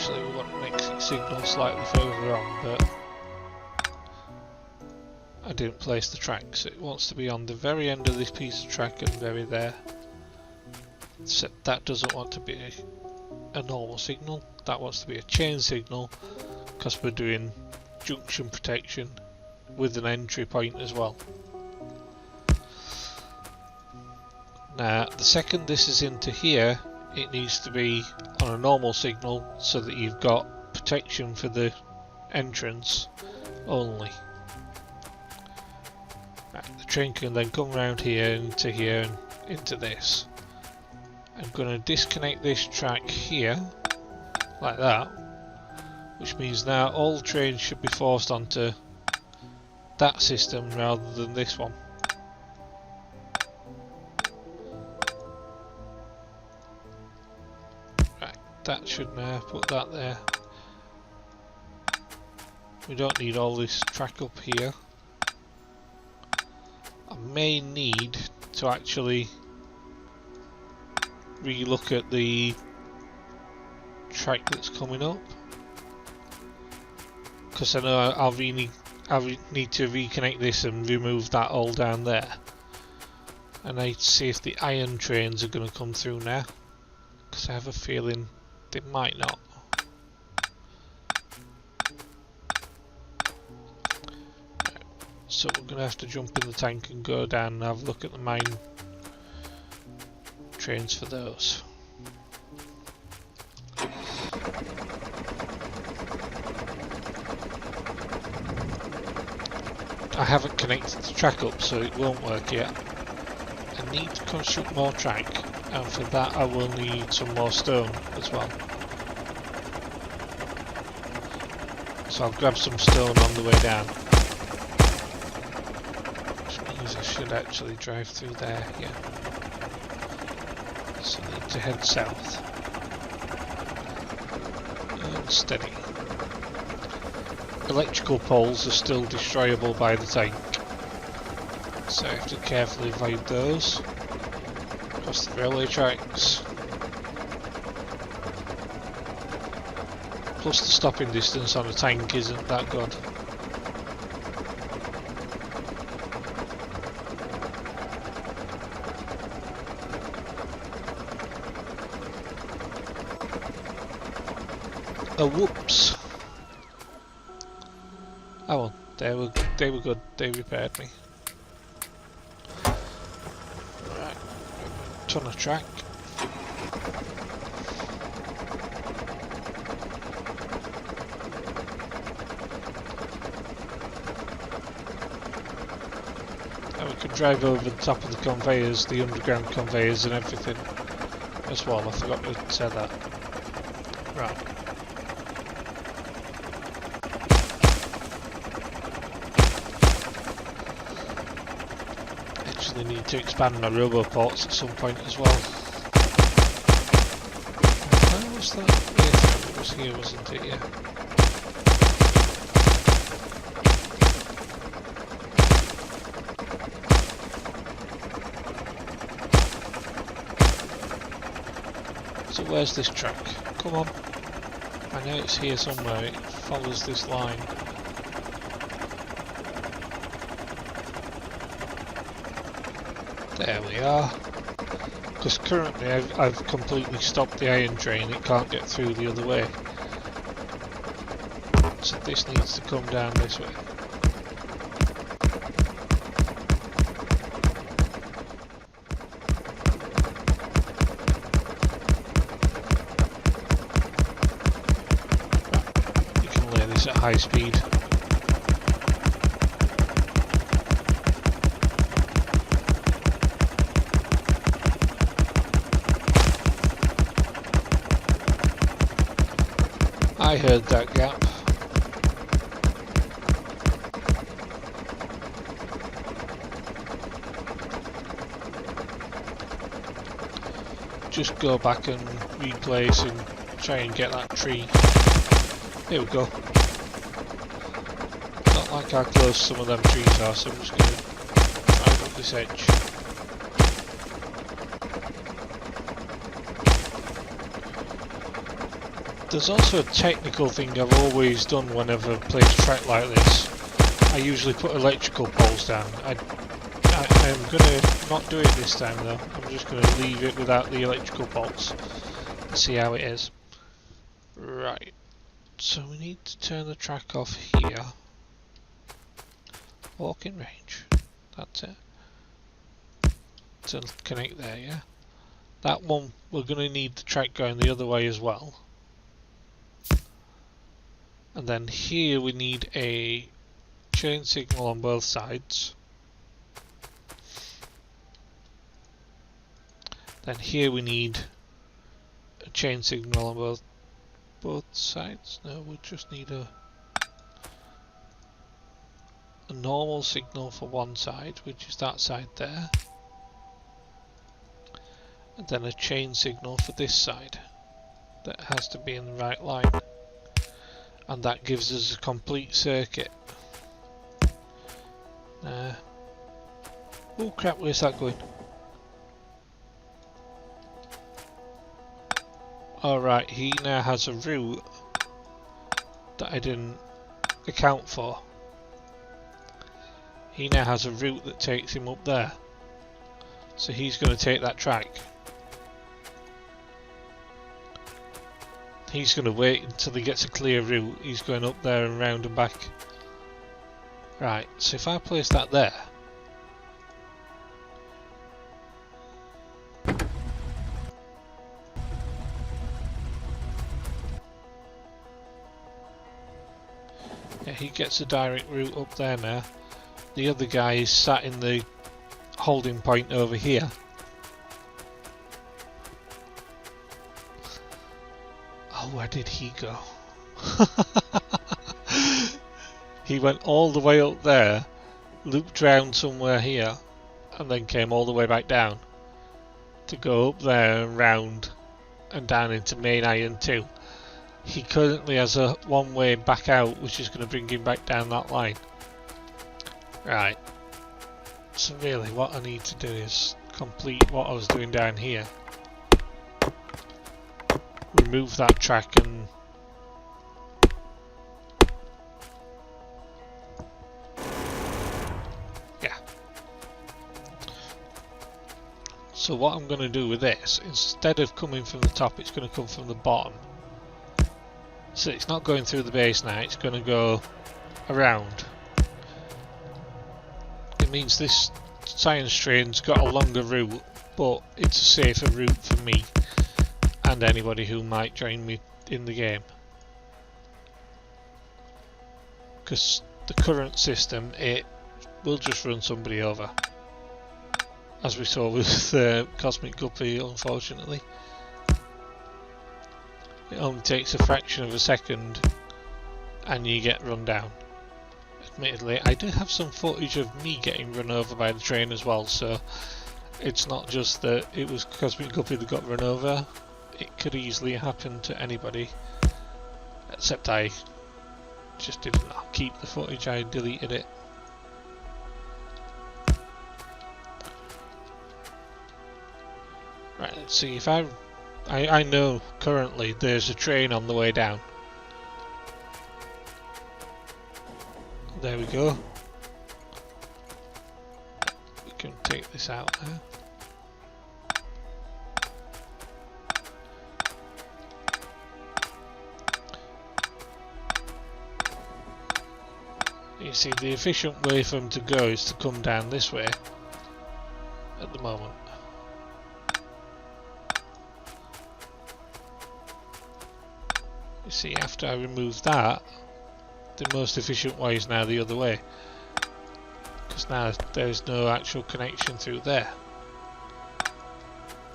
Actually, we want to make it signal slightly further on, but I didn't place the track, so it wants to be on the very end of this piece of track and very there. So that doesn't want to be a normal signal, that wants to be a chain signal, because we're doing junction protection with an entry point as well. Now, the second this is into here, it needs to be on a normal signal so that you've got protection for the entrance only. Right, the train can then come around here and into this. I'm going to disconnect this track here, like that, which means now all trains should be forced onto that system rather than this one. Right, that should now put that there. We don't need all this track up here. I may need to actually re-look at the track that's coming up, because I know I'll need to reconnect this and remove that all down there. And I need to see if the iron trains are going to come through now, because I have a feeling they might not. So we're going to have to jump in the tank and go down and have a look at the mine trains for those. I haven't connected the track up, so it won't work yet. I need to construct more track, and for that I will need some more stone as well. So I'll grab some stone on the way down, which means I should actually drive through there. Yeah. So I need to head south and steady. Electrical poles are still destroyable by the tank, so I have to carefully avoid those. Across the railway tracks. Plus the stopping distance on a tank isn't that good. Oh, whoops. Oh well, they were good, they repaired me. Right, ton of track. And we can drive over the top of the conveyors, the underground conveyors and everything as well. I forgot to say that. Right. Actually need to expand my roboports at some point as well. Where was that? Yeah, it was here, wasn't it? Yeah. So where's this track? Come on. I know it's here somewhere, it follows this line. There we are. Because currently I've completely stopped the iron train, it can't get through the other way. So this needs to come down this way. You can lay this at high speed. I heard that gap. Just go back and replace and try and get that tree. Here we go. Not like how close some of them trees are, so I'm just going to drive up this edge. There's also a technical thing I've always done whenever I play a track like this. I usually put electrical poles down. I'm going to not do it this time though. I'm just going to leave it without the electrical poles. See how it is. Right. So we need to turn the track off here. Walking range. That's it. To connect there, yeah? That one, we're going to need the track going the other way as well. And then here we need a chain signal on both sides. Then here we need a chain signal on both sides. No, we just need a normal signal for one side, which is that side there. And then a chain signal for this side. That has to be in the right line. And that gives us a complete circuit. Oh crap, where's that going? Alright, he now has a route that I didn't account for. He now has a route that takes him up there. So he's going to take that track. He's going to wait until he gets a clear route. He's going up there and round and back. Right, so if I place that there. Yeah, he gets a direct route up there now. The other guy is sat in the holding point over here. Oh, where did he go? He went all the way up there, looped round somewhere here, and then came all the way back down to go up there and round and down into main iron 2. He currently has a one-way back out, which is going to bring him back down that line. Right. So really what I need to do is complete what I was doing down here. Remove that track and yeah. So what I'm going to do with this, instead of coming from the top, it's going to come from the bottom. So it's not going through the base now, it's going to go around. It means this science train's got a longer route, but it's a safer route for me and anybody who might join me in the game. Because the current system, it will just run somebody over. As we saw with Cosmic Guppy, unfortunately. It only takes a fraction of a second and you get run down. Admittedly, I do have some footage of me getting run over by the train as well, so it's not just that it was Cosmic Guppy that got run over. It could easily happen to anybody, except I just didn't keep the footage, I deleted it. Right, let's see if I know currently there's a train on the way down. There we go. We can take this out now. You see, the efficient way for them to go is to come down this way at the moment. You see, after I remove that, the most efficient way is now the other way, because now there's no actual connection through there.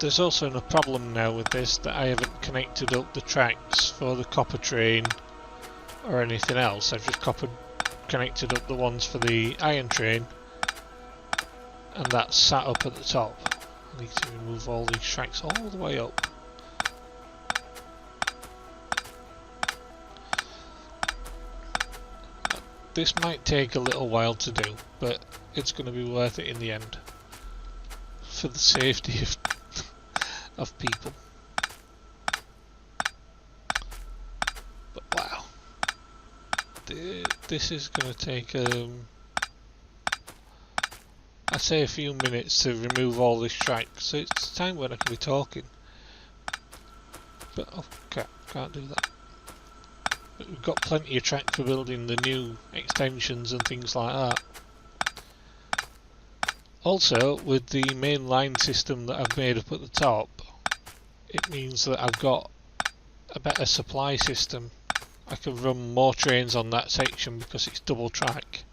There's also a problem now with this that I haven't connected up the tracks for the copper train or anything else. I've just connected up the ones for the iron train, and that's sat up at the top. I need to remove all these tracks all the way up. This might take a little while to do, but it's going to be worth it in the end for the safety of people. this is going to take I'd say a few minutes to remove all this track, so it's time when I can be talking. But okay, can't do that. But we've got plenty of track for building the new extensions and things like that. Also, with the main line system that I've made up at the top, it means that I've got a better supply system. I can run more trains on that section because it's double track,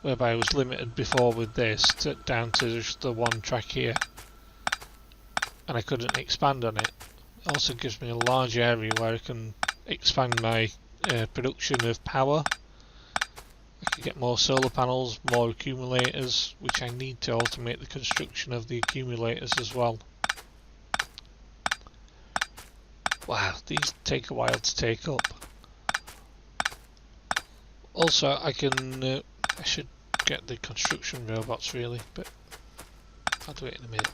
whereby I was limited before with this down to just the one track here, and I couldn't expand on it. It also gives me a large area where I can expand my production of power. I can get more solar panels, more accumulators, which I need to automate the construction of the accumulators as well. Wow, these take a while to take up. Also, I should get the construction robots really, but I'll do it in a minute.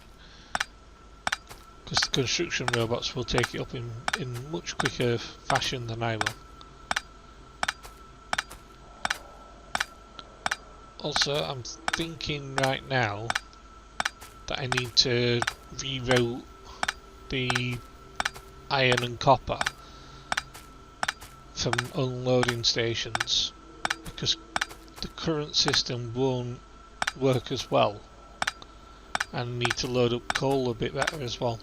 Because the construction robots will take it up in much quicker fashion than I will. Also, I'm thinking right now that I need to reroute the iron and copper from unloading stations, because the current system won't work as well, and need to load up coal a bit better as well.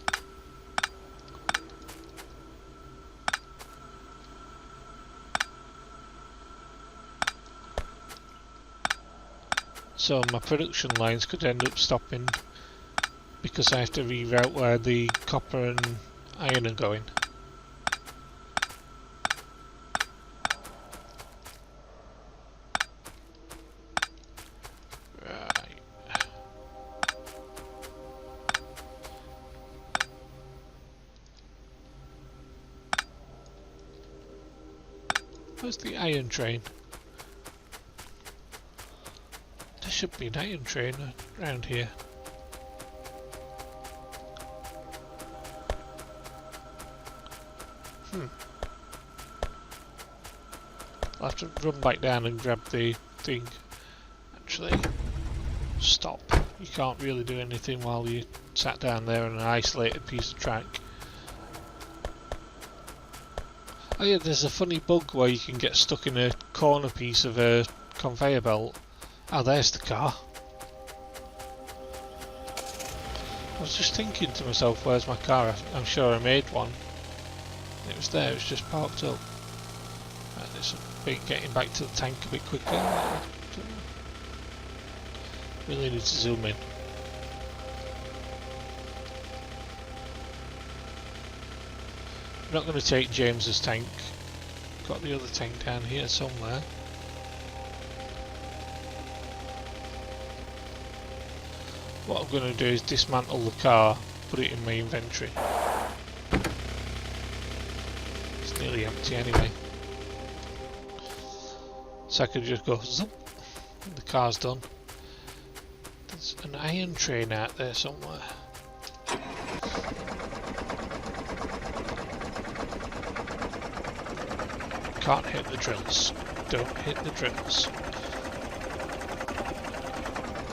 So my production lines could end up stopping because I have to reroute where the copper and iron are going. Right. Where's the iron train? There should be an iron train around here. I'll have to run back down and grab the thing. Actually, stop. You can't really do anything while you sat down there on an isolated piece of track. Oh yeah, there's a funny bug where you can get stuck in a corner piece of a conveyor belt. Oh, there's the car. I was just thinking to myself, where's my car? I'm sure I made one. It was there, it was just parked up. And it's a bit getting back to the tank a bit quicker. Really need to zoom in. I'm not going to take James's tank. Got the other tank down here somewhere. What I'm going to do is dismantle the car, put it in my inventory. It's nearly empty anyway. So I could just go zoom, and the car's done. There's an iron train out there somewhere. Can't hit the drills. Don't hit the drills.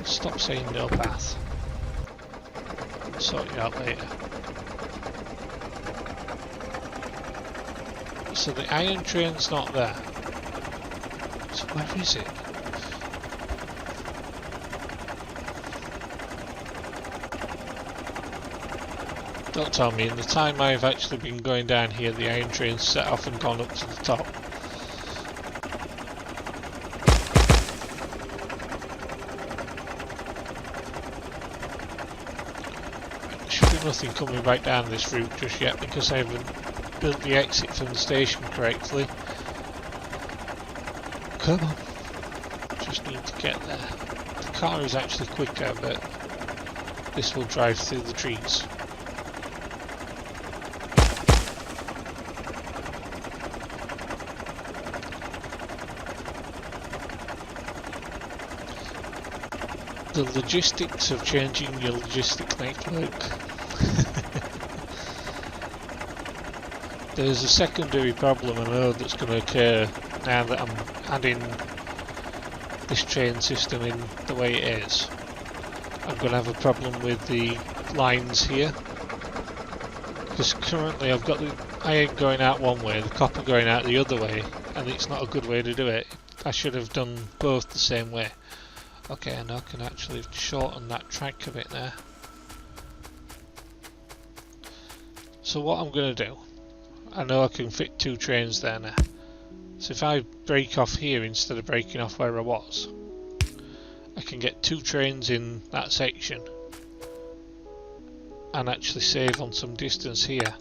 Stop saying no path. I'll sort you out later. So the iron train's not there. So where is it? Don't tell me, in the time I've actually been going down here, the iron train's set off and gone up to the top. There should be nothing coming back down this route just yet because I haven't built the exit from the station correctly. Come on. Just need to get there. The car is actually quicker, but this will drive through the trees. The logistics of changing your logistic network. There's a secondary problem I know that's going to occur now that I'm adding this train system in the way it is, I'm going to have a problem with the lines here, because currently I've got the iron going out one way, the copper going out the other way, and it's not a good way to do it. I should have done both the same way. Okay, and I can actually shorten that track a bit there. So what I'm going to do, I know I can fit 2 trains there now. So if I break off here instead of breaking off where I was, I can get 2 trains in that section and actually save on some distance here.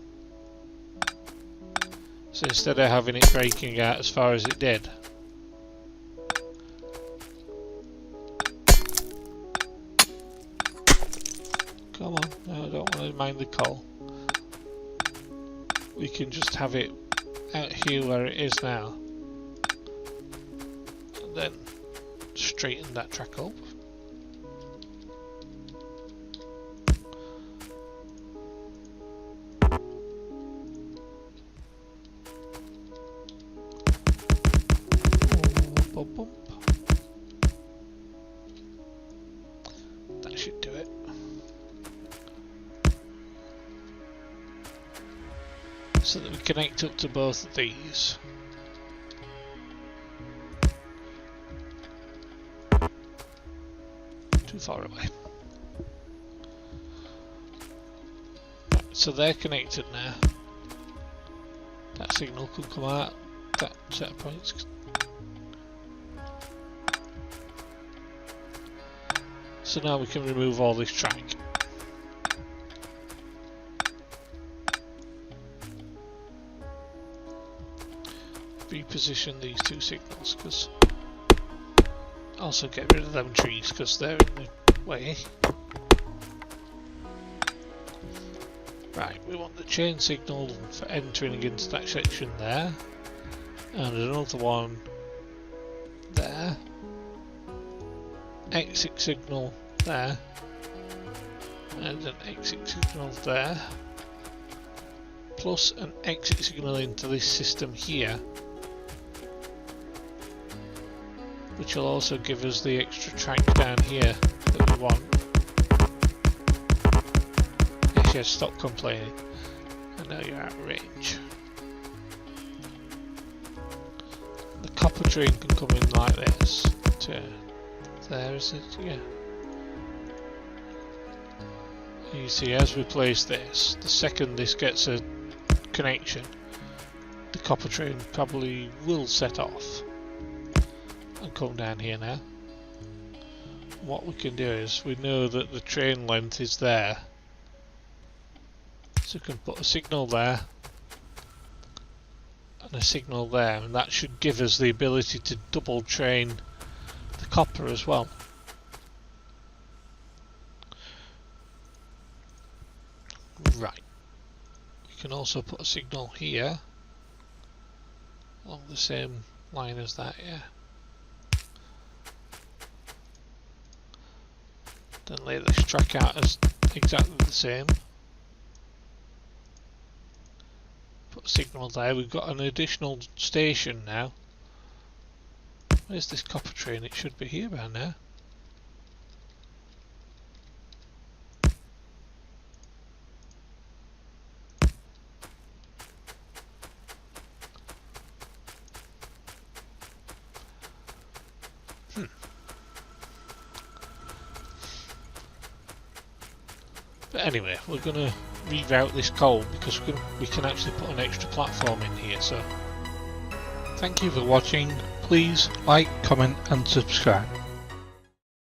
So instead of having it breaking out as far as it did, come on, no, I don't want to mind the coal. We can just have it out here where it is now, and then straighten that track up. Bump, bump. That should do it. So that we connect up to both of these. Too far away. Right, so they're connected now. That signal can come out, that set of points. So now we can remove all this track. Reposition these 2 signals, because also get rid of them trees because they're in the way. Right, we want the chain signal for entering into that section there, and another one there, exit signal there, and an exit signal there, plus an exit signal into this system here, which will also give us the extra track down here that we want. Actually, stop complaining. I know you're out of range. The copper train can come in like this. To there, is it? Yeah. You see, as we place this, the second this gets a connection, the copper train probably will set off and come down here now. What we can do is, we know that the train length is there, so we can put a signal there and a signal there, and that should give us the ability to double train the copper as well. Right, we can also put a signal here along the same line as that, yeah. Then lay this track out as exactly the same. Put a signal there. We've got an additional station now. Where's this copper train? It should be here by now. But anyway, we're going to reroute this coal because we can actually put an extra platform in here. So, thank you for watching. Please like, comment and subscribe.